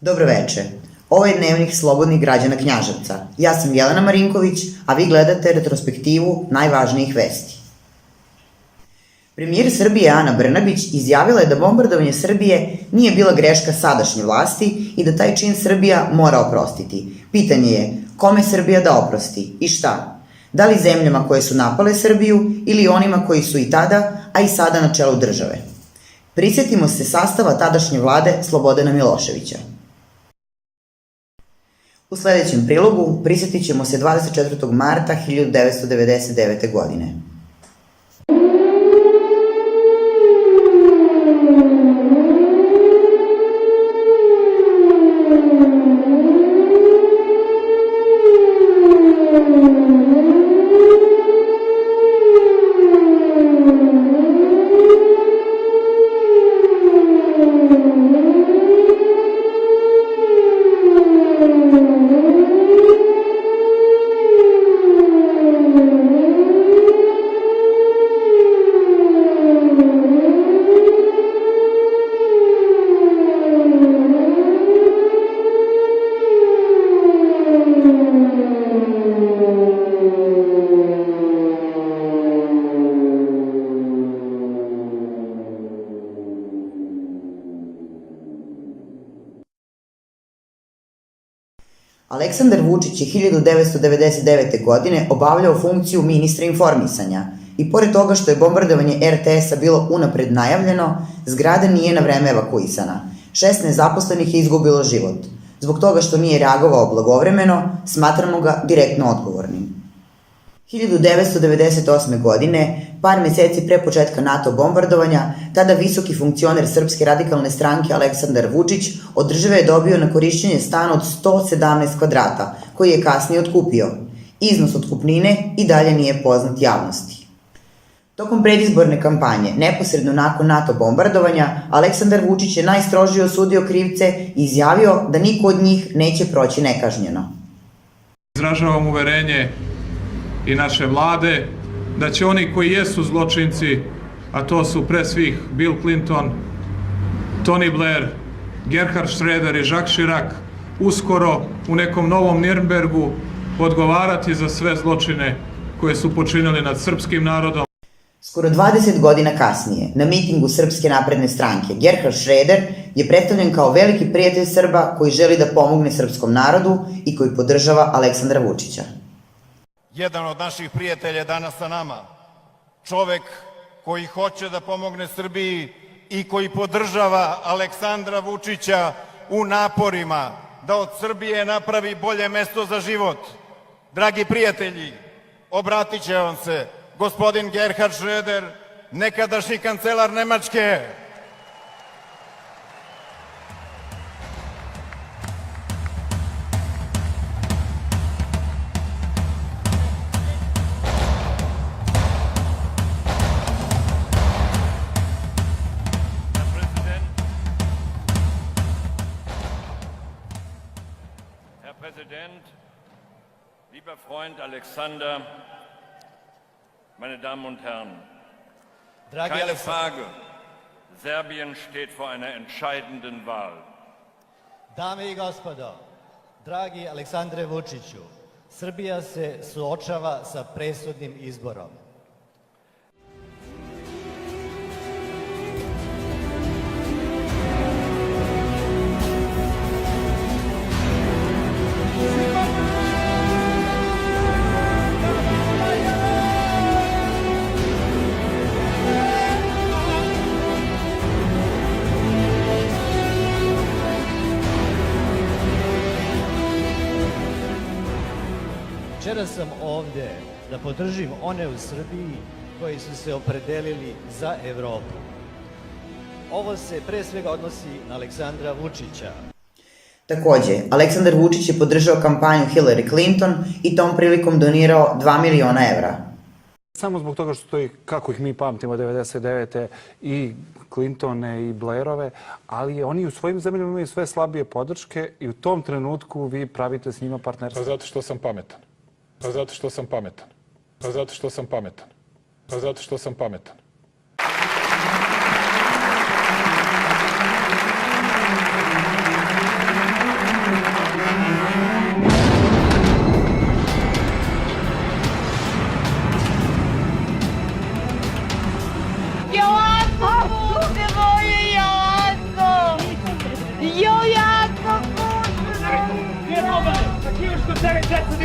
Dobroveče. Ovo je Dnevnik slobodnih građana Knjaževca. Ja sam Jelena Marinković, a vi gledate retrospektivu najvažnijih vesti. Premijer Srbije Ana Brnabić izjavila je da bombardovanje Srbije nije bila greška sadašnje vlasti i da taj čin Srbija mora oprostiti. Pitanje je kome Srbija da oprosti i šta? Da li zemljama koje su napale Srbiju ili onima koji su i tada, a i sada na čelu države? Prisjetimo se sastava tadašnje vlade Slobodana Miloševića. U sledećem prilogu prisjetit ćemo se 24. marta 1999. godine. Aleksandar Vučić je 1999. godine obavljao funkciju ministra informisanja i pored toga što je bombardovanje RTS-a bilo unapred najavljeno, zgrada nije na vreme evakuisana. 16 zaposlenih je izgubilo život. Zbog toga što nije reagovao blagovremeno, smatramo ga direktno odgovornim. 1998. godine, par meseci pre početka NATO bombardovanja, tada visoki funkcioner Srpske radikalne stranke Aleksandar Vučić od države je dobio na korišćenje stan od 117 kvadrata, koji je kasnije otkupio. Iznos otkupnine i dalje nije poznat javnosti. Tokom predizborne kampanje, neposredno nakon NATO bombardovanja, Aleksandar Vučić je najstrožije osudio krivce i izjavio da niko od njih neće proći nekažnjeno. Izražavam uverenje i naše vlade da će oni koji jesu zločinci, a to su pre svih Bill Clinton, Tony Blair, Gerhard Schröder i Jacques Chirac, uskoro u nekom novom Nirnbergu odgovarati za sve zločine koje su počinili nad srpskim narodom. Skoro 20 godina kasnije, na mitingu Srpske napredne stranke, Gerhard Schröder je predstavljen kao veliki prijatelj Srba koji želi da pomogne srpskom narodu i koji podržava Aleksandra Vučića. Jedan od naših prijatelja je danas sa nama. Čovek koji hoće da pomogne Srbiji i koji podržava Aleksandra Vučića u naporima da od Srbije napravi bolje mesto za život. Dragi prijatelji, obratit će vam se gospodin Gerhard Schröder, nekadašnji kancelar Nemačke. Herr Präsident, lieber Freund Alexander, meine Damen und Herren, keine Frage, Serbien steht vor einer entscheidenden Wahl. Dame i gospodo, dragi Aleksandre Vučiću, Srbija se suočava sa presudnim izborom. Večeras sam ovde da podržim one u Srbiji koji su se opredelili za Evropu. Ovo se pre svega odnosi na Aleksandra Vučića. Takođe, Aleksandar Vučić je podržao kampanju Hillary Clinton i tom prilikom donirao 2 miliona evra. Samo zbog toga što stoji, kako ih mi pamtimo, 99. i Clintone i Blairove, ali oni u svojim zemljama imaju sve slabije podrške i u tom trenutku vi pravite s njima partnerstvo. Pa zato što sam pametan. Pa zato što sam pametan. Pa zato što sam pametan. Pa zato što sam pametan.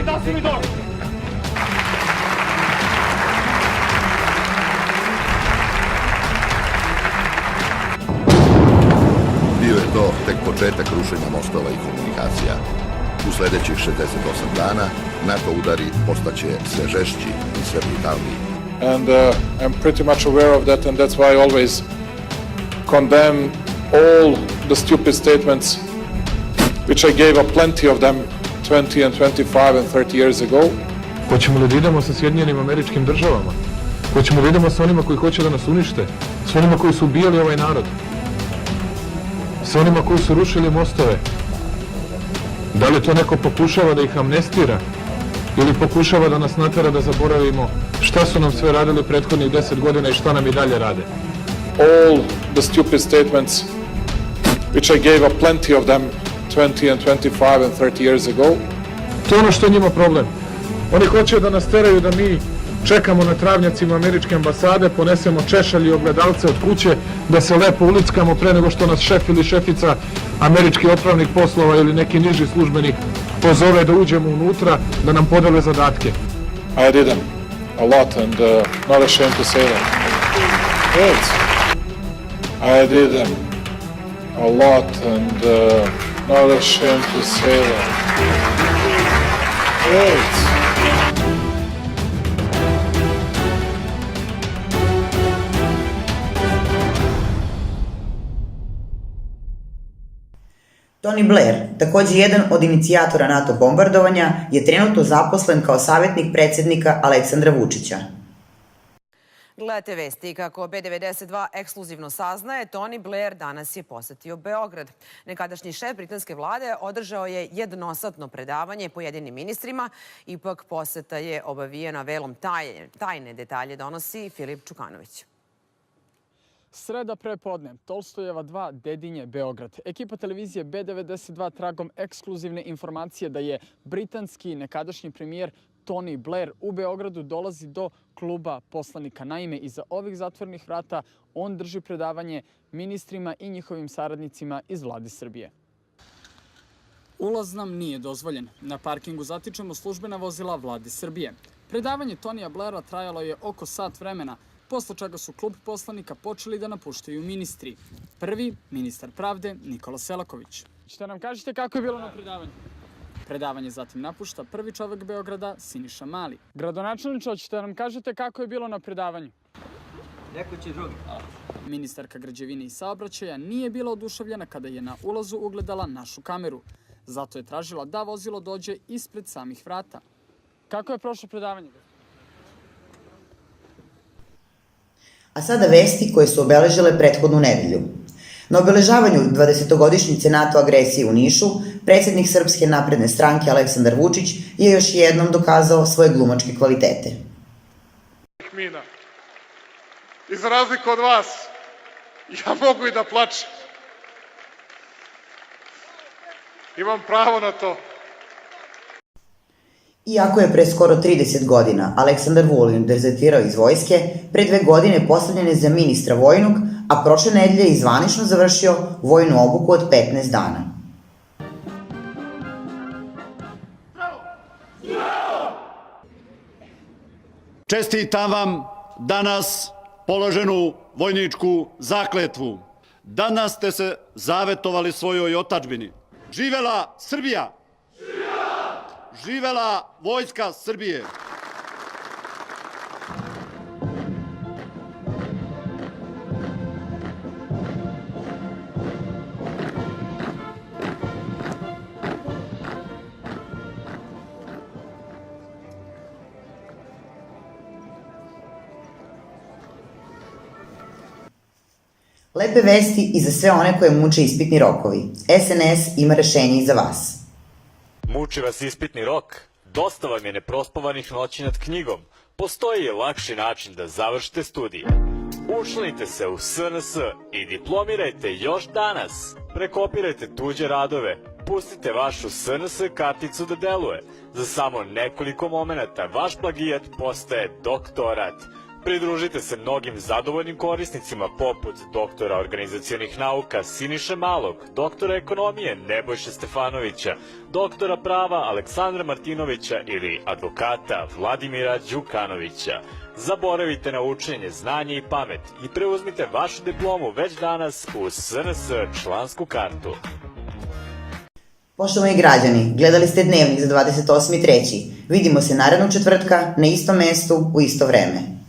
Uvijek da si mi dok. Bio je to tek početak rušenja mostova i komunikacija. U sledećih 68 dana NATO udari postaće sve žešći i sve brutalniji. And I'm pretty much aware of that, and that's why I always condemn all the stupid statements, which I gave up plenty of them 20 and 25 and 30 years ago. Hoćemo li da idemo sa Sjedinjenim Američkim Državama? Hoćemo li da idemo sa onima koji hoće da nas unište? Sa onima koji su ubijali ovaj narod? Sa onima koji su rušili mostove? Da li to neko pokušava da ih amnestira? Ili pokušava da nas natera da zaboravimo šta su nam sve radili prethodnih 10 godina i šta nam i dalje rade? All the stupid statements, which I gave up plenty of them 20 and 25 and 30 years ago. To je ono što je njima problem. Oni hoće da nas teraju da mi čekamo na travnjacima američke ambasade, ponesemo češalj i ogledalce od kuće, da se lepo ulickamo pre nego što nas šef ili šefica američkih otpravnih poslova ili neki niži službenik pozove da uđemo unutra, da nam podele zadatke. I did them a lot and not ashamed to say that. Yes. I did them a lot and not ashamed to say that. Yes. Tony Blair, takođe jedan od inicijatora NATO bombardovanja, je trenutno zaposlen kao savjetnik predsjednika Aleksandra Vučića. Gledajte vesti. Kako B92 ekskluzivno saznaje, Tony Blair danas je posetio Beograd. Nekadašnji šef britanske vlade održao je jednosatno predavanje pojedinim ministrima. Ipak poseta je obavijena velom tajne. Detalje donosi Filip Čukanović. Sreda prepodne, Tolstojeva 2, Dedinje, Beograd. Ekipa televizije B92 tragom ekskluzivne informacije da je britanski nekadašnji premijer Tony Blair u Beogradu dolazi do kluba poslanika. Naime, iza ovih zatvornih vrata on drži predavanje ministrima i njihovim saradnicima iz vlade Srbije. Ulaz nam nije dozvoljen. Na parkingu zatičemo službena vozila vlade Srbije. Predavanje Tonija Blaira trajalo je oko sat vremena, posle čega su klub poslanika počeli da napuštaju ministri. Prvi, ministar pravde Nikola Selaković. Šta nam kažete kako je bilo na predavanju? Predavanje zatim napušta prvi čovek Beograda, Siniša Mali. Gradonačelniče, hoćete da nam kažete kako je bilo na predavanju? Neko će drugi. Ministarka građevine i saobraćaja nije bila oduševljena kada je na ulazu ugledala našu kameru. Zato je tražila da vozilo dođe ispred samih vrata. Kako je prošlo predavanje? A sada vesti koje su obeležile prethodnu nedelju. Na obeležavanju 20-godišnjice NATO agresije u Nišu, predsjednik Srpske napredne stranke Aleksandar Vučić je još jednom dokazao svoje glumačke kvalitete. I za razliku od vas, ja mogu i da plačem. Imam pravo na to. Iako je pre skoro 30 godina Aleksandar Vulin dezertirao iz vojske, pre 2 godine postavljen je za ministra vojnog, a prošle nedelje je zvanično završio vojnu obuku od 15 dana. Čestitam vam danas položenu vojničku zakletvu. Danas ste se zavetovali svojoj otadžbini. Živela Srbija! Živela Vojska Srbije! Lepe vesti i za sve one koje muče ispitni rokovi. SNS ima rešenje i za vas. Muči vas ispitni rok? Dosta vam je neprospavanih noći nad knjigom. Postoji i lakši način da završite studije. Učlanite se u SNS i diplomirajte još danas. Prekopirajte tuđe radove. Pustite vašu SNS karticu da deluje. Za samo nekoliko momenata vaš plagijat postaje doktorat. Pridružite se mnogim zadovoljnim korisnicima poput doktora organizacionih nauka Siniše Malog, doktora ekonomije Nebojše Stefanovića, doktora prava Aleksandra Martinovića ili advokata Vladimira Đukanovića. Zaboravite na učenje, znanje i pamet i preuzmite vašu diplomu već danas u SNS člansku kartu. Poštovani građani, gledali ste Dnevnik za 28.3. Vidimo se narednog četvrtka na istom mestu u isto vreme.